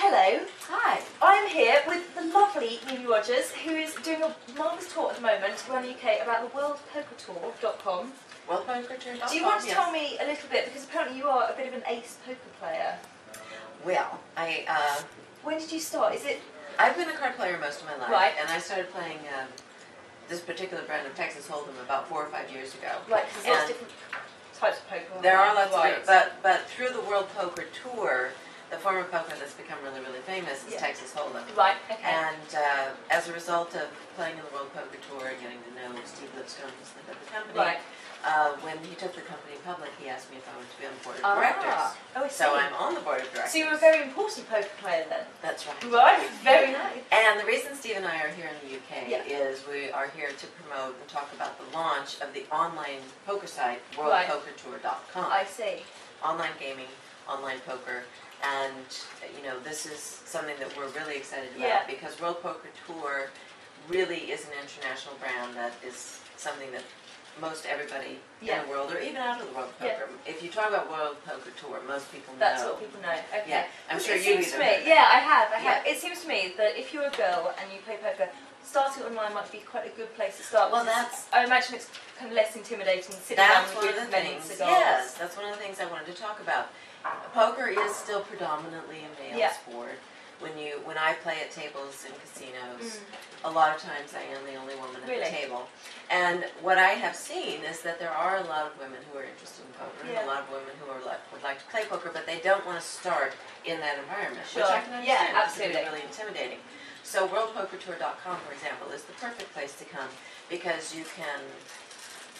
hello. Hi. I'm here with the lovely Mimi Rogers, who is doing a marvellous tour at the moment around the UK about the worldpokertour.com. Worldpokertour.com. Do you want to tell me a little bit, because apparently you are a bit of an ace poker player. Well, when did you start? Is it? I've been a card player most of my life. Right. And I started playing this particular brand of Texas Hold'em about 4 or 5 years ago. Right, because there's lots of different types of poker. There are lots of different, but through the World Poker Tour, the form of poker that's become really, really famous is Texas Hold'em. Right, okay. And as a result of playing in the World Poker Tour and getting to know Steve Lipstone, who's the head of the company, when he took the company public, he asked me if I wanted to be on the board of directors. Oh, I see. So I'm on the board of directors. So you're a very important poker player then? That's right. Right, very nice. And the reason Steve and I are here in the UK is we are here to promote and talk about the launch of the online poker site, worldpokertour.com. I see. Online gaming, online poker. And, you know, this is something that we're really excited about because World Poker Tour really is an international brand that is something that most everybody in the world, or even out of the world of poker, if you talk about World Poker Tour, most people know. That's what people know. Okay. Yeah, I'm sure you either. I have. It seems to me that if you're a girl and you play poker, starting online might be quite a good place to start. Well, I imagine it's kind of less intimidating sitting down with a group of cigars. Yes, that's one of the things I wanted to talk about. Poker is still predominantly a male sport. When I play at tables in casinos, a lot of times I am the only woman at the table. And what I have seen is that there are a lot of women who are interested in poker, and a lot of women who would like to play poker, but they don't want to start in that environment, which I can understand. Yeah, absolutely. It can be really intimidating. So worldpokertour.com, for example, is the perfect place to come because you can,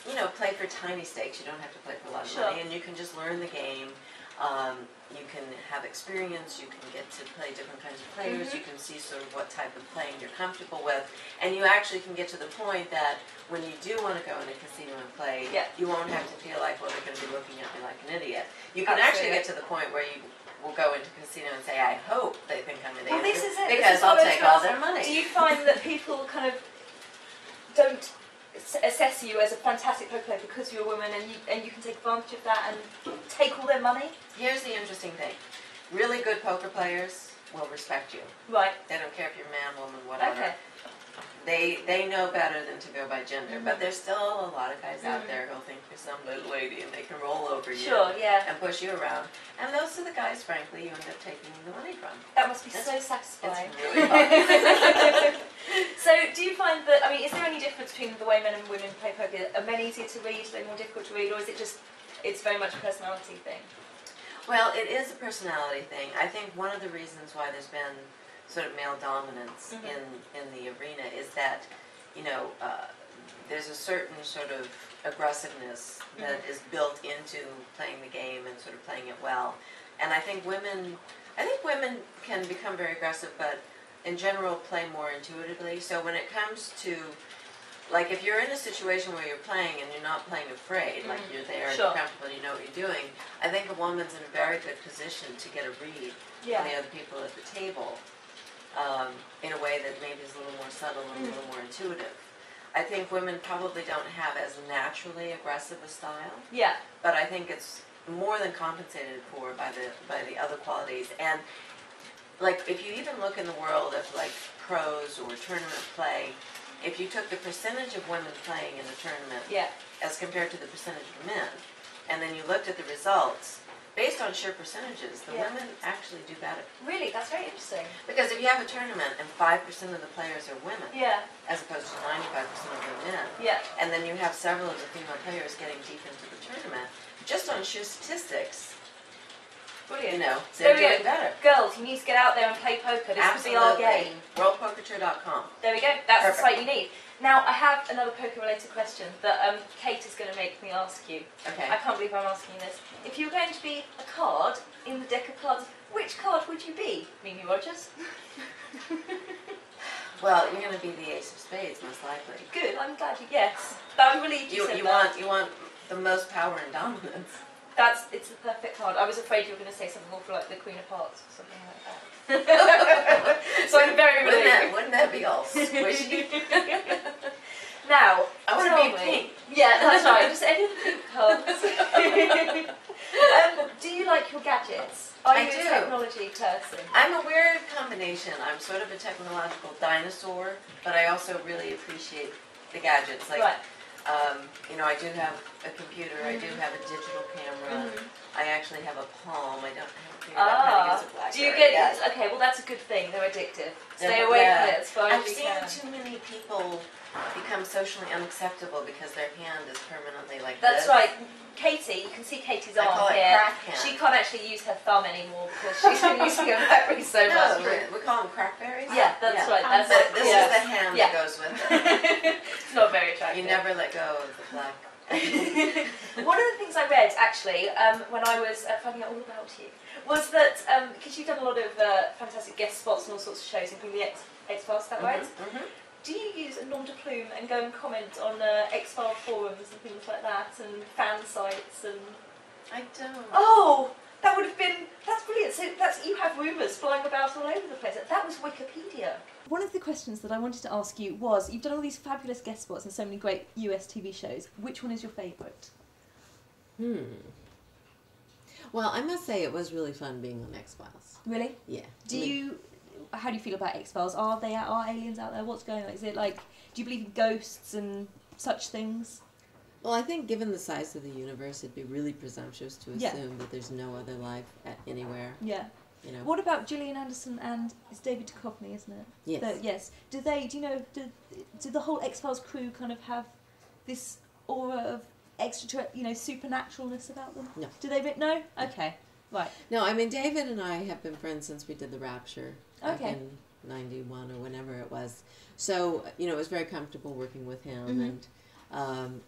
you know, play for tiny stakes. You don't have to play for a lot of money, and you can just learn the game. You can have experience, you can get to play different kinds of players, you can see sort of what type of playing you're comfortable with, and you actually can get to the point that when you do want to go in a casino and play, you won't have to feel like, well, they're going to be looking at me like an idiot. You can actually get to the point where you will go into a casino and say, I hope they think I'm an idiot, this is it. because I'll take all their money. Do you find that people kind of don't assess you as a fantastic poker player because you're a woman, and you can take advantage of that and take all their money? Here's the interesting thing. Really good poker players will respect you. Right. They don't care if you're man, woman, whatever. Okay. They know better than to go by gender, but there's still a lot of guys out there who'll think you're some little lady and they can roll over you and push you around. And those are the guys, frankly, you end up taking the money from. That must be so satisfying. It's really fun. So do you find that, I mean, is there any difference between the way men and women play poker? Are men easier to read, are they more difficult to read, or is it just, it's very much a personality thing? Well, it is a personality thing. I think one of the reasons why there's been sort of male dominance in the arena is that, you know, there's a certain sort of aggressiveness that is built into playing the game and sort of playing it well. And I think women can become very aggressive, but in general play more intuitively. So when it comes to, like, if you're in a situation where you're playing and you're not playing afraid, like you're there and you're comfortable and you know what you're doing, I think a woman's in a very good position to get a read from the other people at the table in a way that maybe is a little more subtle and a little more intuitive. I think women probably don't have as naturally aggressive a style. Yeah. But I think it's more than compensated for by the other qualities. And like, if you even look in the world of like pros or tournament play, if you took the percentage of women playing in a tournament as compared to the percentage of men, and then you looked at the results, based on sheer percentages, the women actually do better. Really? That's very interesting. Because if you have a tournament and 5% of the players are women, as opposed to 95% of the men, and then you have several of the female players getting deep into the tournament, just on sheer statistics, you know, they're doing better. Girls, you need to get out there and play poker. This could be our game. Worldpokertour.com. There we go. That's the site you need. Now, I have another poker-related question that Kate is going to make me ask you. Okay. I can't believe I'm asking you this. If you were going to be a card in the deck of cards, which card would you be, Mimi Rogers? Well, you're going to be the ace of spades, most likely. Good. I'm glad you guessed. I'm relieved you said that. You want the most power and dominance. It's the perfect card. I was afraid you were going to say something awful like the Queen of Hearts or something like that. So I'm very relieved. Wouldn't that be all squishy? Now, I want to be pink. Yeah, that's right. Just any of the pink cards. Do you like your gadgets? Are I you do. a technology person? I'm a weird combination. I'm sort of a technological dinosaur, but I also really appreciate the gadgets. Like, Right. you know, I do have a computer. I do have a digital camera. I actually have a Palm. I don't have a figured out how to use a BlackBerry. Do you get yet. Okay, well that's a good thing. They're addictive. Stay Yeah, away yeah. from it as far I've as you seen can. too many people become socially unacceptable because their hand is permanently like That's this. right. Katie, you can see Katie's I arm call it here. crack hand. She can't actually use her thumb anymore because she's been using her BlackBerry so much. No, we call them crackberries. Yeah, that's right. That's But it. this is the hand that goes with it. It's not very attractive. You never let go of the black. One of the things I read actually when I was finding out all about you was that because you've done a lot of fantastic guest spots and all sorts of shows, including the X-Files, is that right? Do you use a nom de plume and go and comment on X-Files forums and things like that and fan sites and? I don't. Oh, that would have been, that's brilliant. So you have rumours flying about all over the place. That was Wikipedia. One of the questions that I wanted to ask you was, you've done all these fabulous guest spots and so many great US TV shows. Which one is your favourite? Well, I must say it was really fun being on X-Files. Really? Yeah. How do you feel about X-Files? Are aliens out there? What's going on? Is it like, do you believe in ghosts and such things? Well, I think given the size of the universe, it'd be really presumptuous to assume that there's no other life anywhere. Yeah. You know. What about Gillian Anderson and it's David Duchovny, isn't it? Yes. Yes. Do the whole X-Files crew kind of have this aura of supernaturalness about them? No. Do they? No? Okay. Right. No, I mean, David and I have been friends since we did The Rapture back Okay. in 91 or whenever it was. So, you know, it was very comfortable working with him. And,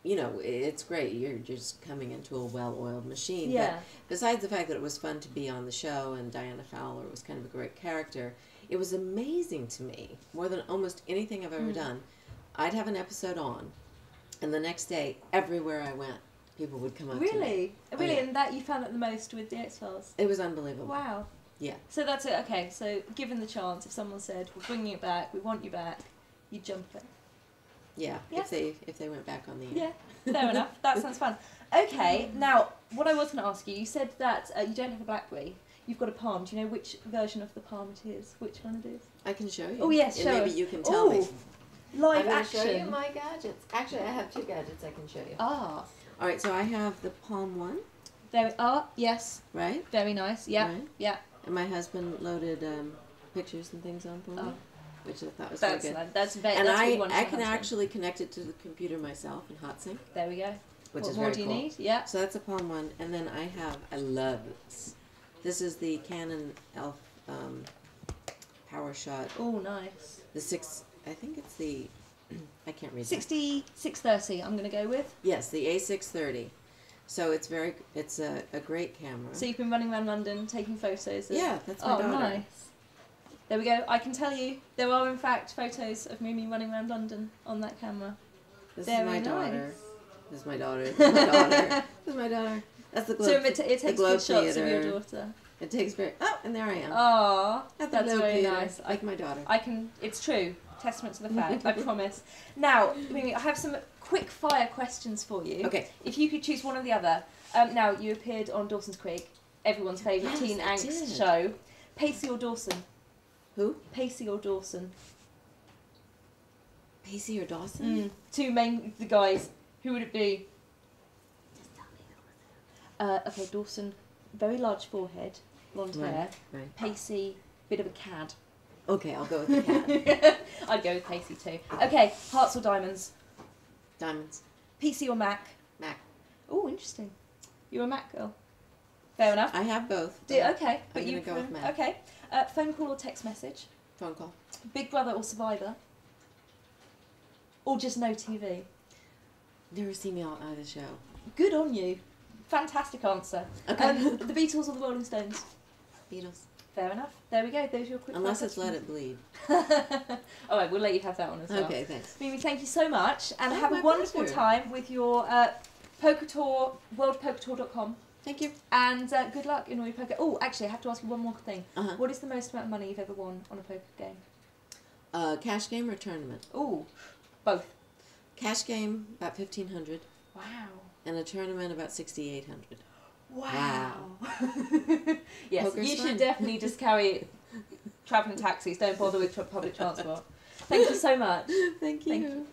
you know, it's great. You're just coming into a well-oiled machine. Yeah. But besides the fact that it was fun to be on the show and Diana Fowler was kind of a great character, it was amazing to me, more than almost anything I've ever done. I'd have an episode on, and the next day, everywhere I went, people would come up to me. Really? Oh, Really? yeah. And that you found that the most with the X-Files? It was unbelievable. Wow. Yeah. So that's it. Okay. So given the chance, if someone said, "We're bringing it back. We want you back," you'd jump at it. Yeah. Yeah. If they went back on the air. Yeah. Fair enough. That sounds fun. Okay. Now, what I was going to ask you, you said that you don't have a BlackBerry. You've got a Palm. Do you know which version of the Palm it is? Which one it is? I can show you. Oh yes, And show maybe us. you can tell me. Live I'm gonna action. show you my gadgets. Actually, I have 2 gadgets I can show you. Ah. All right, so I have the Palm 1, There we are. Yes. right? Very nice. Yeah. Right. Yeah. And my husband loaded pictures and things on for me, Oh. which I thought was That's very good. that's very. And that's a good one I for can husband. actually connect it to the computer myself in HotSync, There we go. which What is more very do you cool. need? Yeah. So that's a Palm 1, and then I love this. This is the Canon ELPH PowerShot, Oh, nice. the 6, I think it's the, I can't read that. 630. I'm going to go with. Yes, the A630. So it's a great camera. So you've been running around London taking photos. Of, Yeah, that's my oh, daughter. nice. There we go. I can tell you there are in fact photos of Mimi running around London on that camera. This Very is my nice. daughter. This is my daughter. This is my daughter. This is my daughter. That's the Globe. So it takes the Globe good shots Theater. of your daughter. It takes very. Oh, and there I am. Ah, At the that's Globe very Theater, nice. like my daughter. I can. It's true. Testament to the fact. I promise. Now, Mimi, I have some quick fire questions for you. Okay. If you could choose one or the other. Now, you appeared on Dawson's Creek, everyone's favourite teen I angst did. show. Pacey or Dawson? Who? Pacey or Dawson? Pacey or Dawson? The guys. Who would it be? Okay, Dawson, very large forehead, blonde hair. Right. Pacey, bit of a cad. Okay, I'll go with the cat. I'd go with Pacey too. Okay, hearts or diamonds? Diamonds. PC or Mac? Mac. Oh, interesting. You're a Mac girl. Fair enough. I have both. Okay, but I'm you gonna go with Mac. Okay, phone call or text message? Phone call. Big Brother or Survivor? Or just no TV? Never seen me on either show. Good on you. Fantastic answer. Okay. The Beatles or the Rolling Stones? Beatles. Fair enough. There we go. Those are your quick. Unless it's Let It Bleed. All right, we'll let you have that one as well. Okay, thanks. Mimi, thank you so much, and Oh, have a my wonderful pleasure. time with your poker tour, worldpokertour.com, Thank you. and good luck in all your poker. Oh, actually, I have to ask you one more thing. Uh-huh. What is the most amount of money you've ever won on a poker game? Cash game or tournament? Oh, both. Cash game about 1,500, Wow. and a tournament about 6,800. Wow. Yes, Poker's you fun. should definitely just carry travelling taxis. Don't bother with public transport. Thank you so much. Thank you.